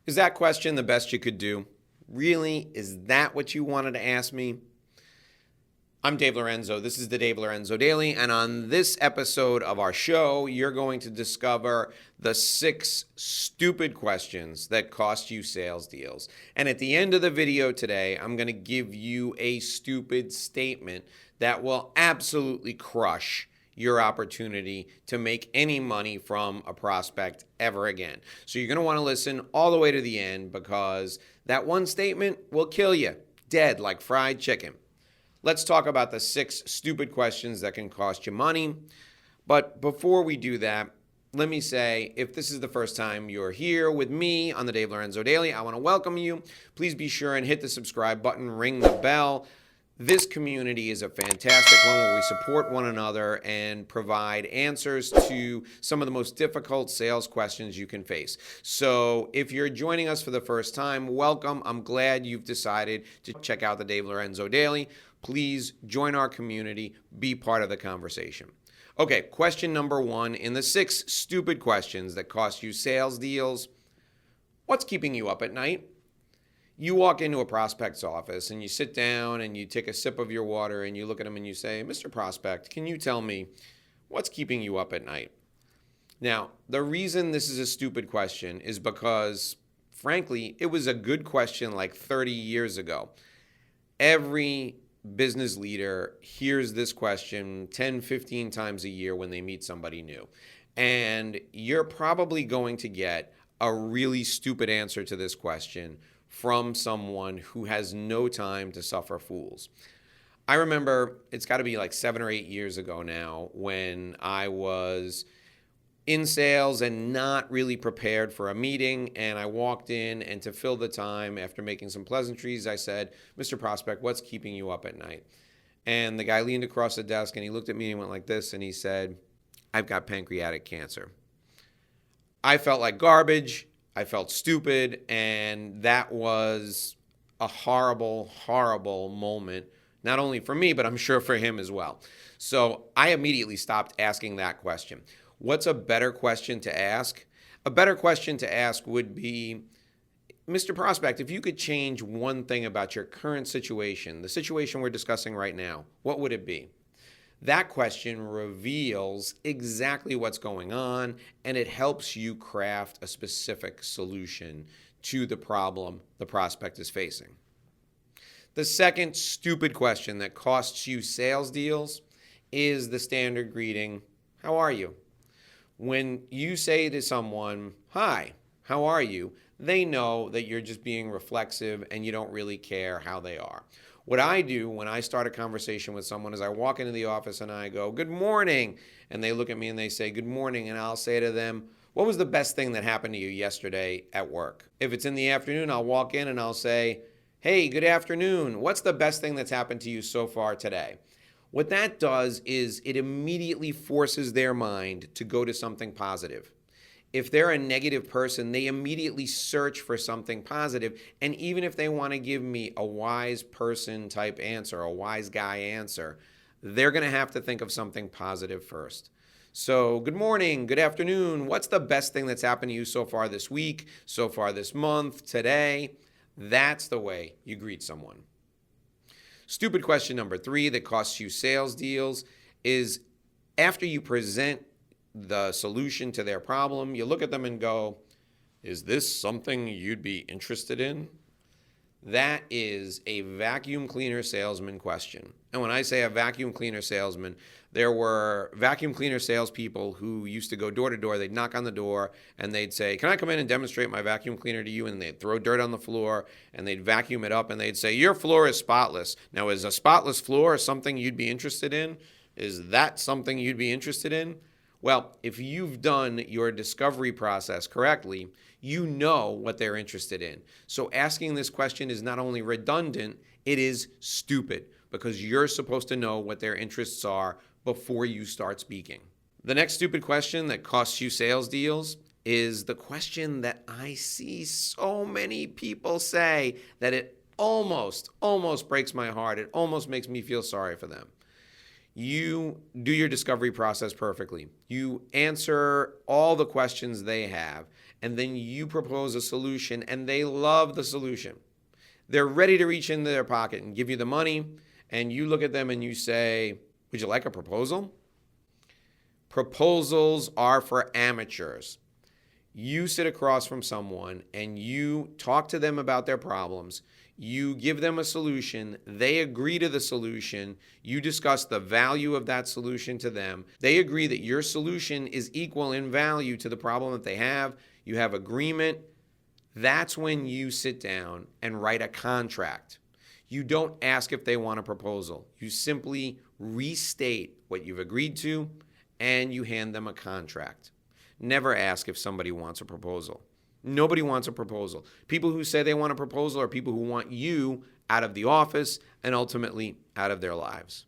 Is that question the best you could do? Really? Is that what you wanted to ask me? I'm Dave Lorenzo. This is the Dave Lorenzo Daily. And on this episode of our show, you're going to discover the 6 stupid questions that cost you sales deals. And at the end of the video today, I'm going to give you a stupid statement that will absolutely crush your opportunity to make any money from a prospect ever again. So you're going to want to listen all the way to the end because that one statement will kill you dead like fried chicken. Let's talk about the 6 stupid questions that can cost you money. But before we do that, let me say, if this is the first time you're here with me on the Dave Lorenzo Daily, I want to welcome you. Please be sure and hit the subscribe button, ring the bell. This community is a fantastic one where we support one another and provide answers to some of the most difficult sales questions you can face. So if you're joining us for the first time, welcome. I'm glad you've decided to check out the Dave Lorenzo Daily. Please join our community, be part of the conversation. Okay, question number 1 in the 6 stupid questions that cost you sales deals. What's keeping you up at night? You walk into a prospect's office and you sit down and you take a sip of your water and you look at him and you say, Mr. Prospect, can you tell me what's keeping you up at night? Now, the reason this is a stupid question is because, frankly, it was a good question like 30 years ago. Every business leader hears this question 10, 15 times a year when they meet somebody new. And you're probably going to get a really stupid answer to this question from someone who has no time to suffer fools. I remember it's got to be like 7 or 8 years ago now when I was in sales and not really prepared for a meeting, and I walked in, and to fill the time after making some pleasantries, I said, Mr. Prospect, what's keeping you up at night? And the guy leaned across the desk and he looked at me and went like this, and he said, I've got pancreatic cancer. I felt like garbage. I felt stupid, and that was a horrible, horrible moment, not only for me, but I'm sure for him as well. So I immediately stopped asking that question. What's a better question to ask? A better question to ask would be, Mr. Prospect, if you could change one thing about your current situation, the situation we're discussing right now, what would it be? That question reveals exactly what's going on, and it helps you craft a specific solution to the problem the prospect is facing. The second stupid question that costs you sales deals is the standard greeting, how are you? When you say to someone, hi, how are you? They know that you're just being reflexive and you don't really care how they are. What I do when I start a conversation with someone is I walk into the office and I go, good morning. And they look at me and they say, good morning. And I'll say to them, what was the best thing that happened to you yesterday at work? If it's in the afternoon, I'll walk in and I'll say, hey, good afternoon. What's the best thing that's happened to you so far today? What that does is it immediately forces their mind to go to something positive. If they're a negative person, they immediately search for something positive. And even if they want to give me a wise person type answer, a wise guy answer, they're going to have to think of something positive first. So good morning, good afternoon. What's the best thing that's happened to you so far this week, so far this month, today? That's the way you greet someone. Stupid question number 3 that costs you sales deals is after you present the solution to their problem, you look at them and go, is this something you'd be interested in? That is a vacuum cleaner salesman question. And when I say a vacuum cleaner salesman, there were vacuum cleaner salespeople who used to go door to door. They'd knock on the door and they'd say, can I come in and demonstrate my vacuum cleaner to you? And they'd throw dirt on the floor and they'd vacuum it up and they'd say, your floor is spotless. Now, is a spotless floor something you'd be interested in? Is that something you'd be interested in? Well, if you've done your discovery process correctly, you know what they're interested in. So asking this question is not only redundant, it is stupid because you're supposed to know what their interests are before you start speaking. The next stupid question that costs you sales deals is the question that I see so many people say that it almost breaks my heart. It almost makes me feel sorry for them. You do your discovery process perfectly. You answer all the questions they have, and then you propose a solution, and they love the solution. They're ready to reach into their pocket and give you the money, and you look at them and you say, would you like a proposal? Proposals are for amateurs. You sit across from someone and you talk to them about their problems. You give them a solution. They agree to the solution. You discuss the value of that solution to them. They agree that your solution is equal in value to the problem that they have. You have agreement. That's when you sit down and write a contract. You don't ask if they want a proposal. You simply restate what you've agreed to, and you hand them a contract. Never ask if somebody wants a proposal. Nobody wants a proposal. People who say they want a proposal are people who want you out of the office and ultimately out of their lives.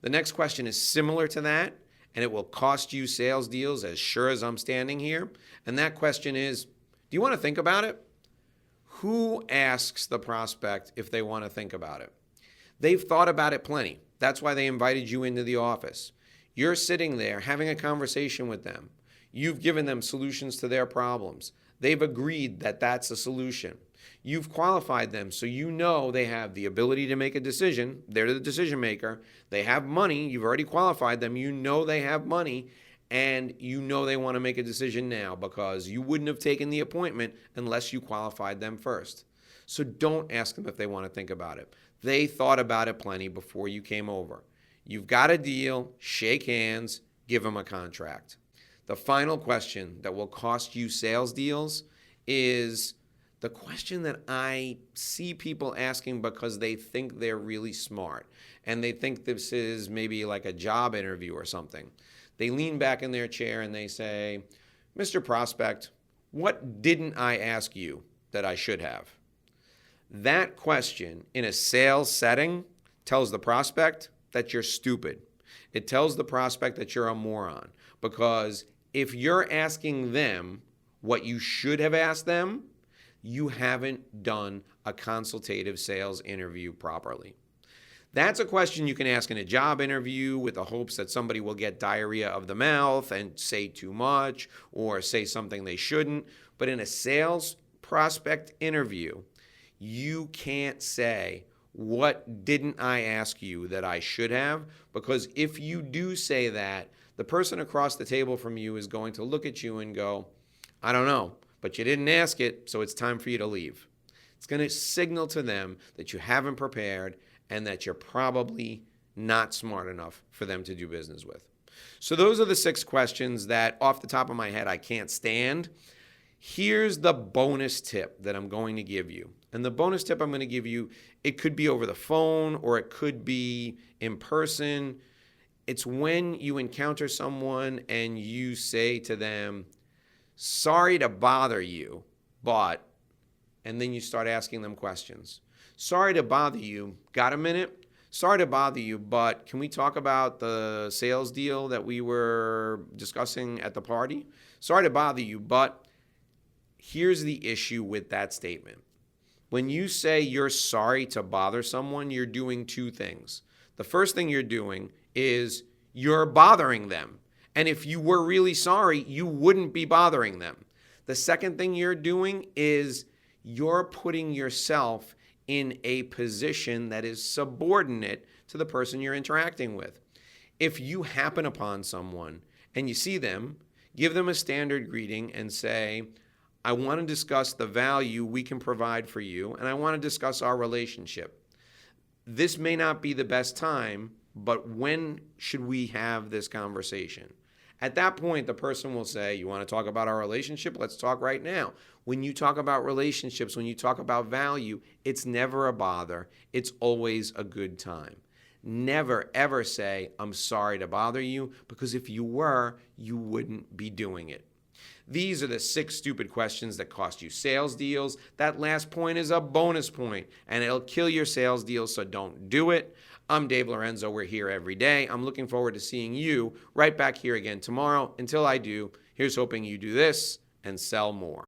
The next question is similar to that, and it will cost you sales deals as sure as I'm standing here. And that question is, do you want to think about it? Who asks the prospect if they want to think about it? They've thought about it plenty. That's why they invited you into the office. You're sitting there having a conversation with them. You've given them solutions to their problems. They've agreed that that's a solution. You've qualified them so you know they have the ability to make a decision. They're the decision maker. They have money. You've already qualified them. You know they have money, and you know they want to make a decision now because you wouldn't have taken the appointment unless you qualified them first. So don't ask them if they want to think about it. They thought about it plenty before you came over. You've got a deal, shake hands, give them a contract. The final question that will cost you sales deals is the question that I see people asking because they think they're really smart and they think this is maybe like a job interview or something. They lean back in their chair and they say, Mr. Prospect, what didn't I ask you that I should have? That question in a sales setting tells the prospect that you're stupid. It tells the prospect that you're a moron, because if you're asking them what you should have asked them, you haven't done a consultative sales interview properly. That's a question you can ask in a job interview with the hopes that somebody will get diarrhea of the mouth and say too much or say something they shouldn't. But in a sales prospect interview, you can't say, what didn't I ask you that I should have? Because if you do say that, the person across the table from you is going to look at you and go, I don't know, but you didn't ask it, so it's time for you to leave. It's going to signal to them that you haven't prepared and that you're probably not smart enough for them to do business with. So those are the 6 questions that off the top of my head I can't stand. Here's the bonus tip that I'm going to give you. And the bonus tip I'm going to give you, it could be over the phone or it could be in person. It's when you encounter someone and you say to them, sorry to bother you, but, and then you start asking them questions. Sorry to bother you. Got a minute? Sorry to bother you, but can we talk about the sales deal that we were discussing at the party? Sorry to bother you, but here's the issue with that statement. When you say you're sorry to bother someone, you're doing 2 things. The first thing you're doing is you're bothering them. And if you were really sorry, you wouldn't be bothering them. The second thing you're doing is you're putting yourself in a position that is subordinate to the person you're interacting with. If you happen upon someone and you see them, give them a standard greeting and say, I want to discuss the value we can provide for you, and I want to discuss our relationship. This may not be the best time, but when should we have this conversation? At that point, the person will say, you want to talk about our relationship? Let's talk right now. When you talk about relationships, when you talk about value, it's never a bother. It's always a good time. Never, ever say, I'm sorry to bother you, because if you were, you wouldn't be doing it. These are the 6 stupid questions that cost you sales deals. That last point is a bonus point, and it'll kill your sales deals, so don't do it. I'm Dave Lorenzo. We're here every day. I'm looking forward to seeing you right back here again tomorrow. Until I do, here's hoping you do this and sell more.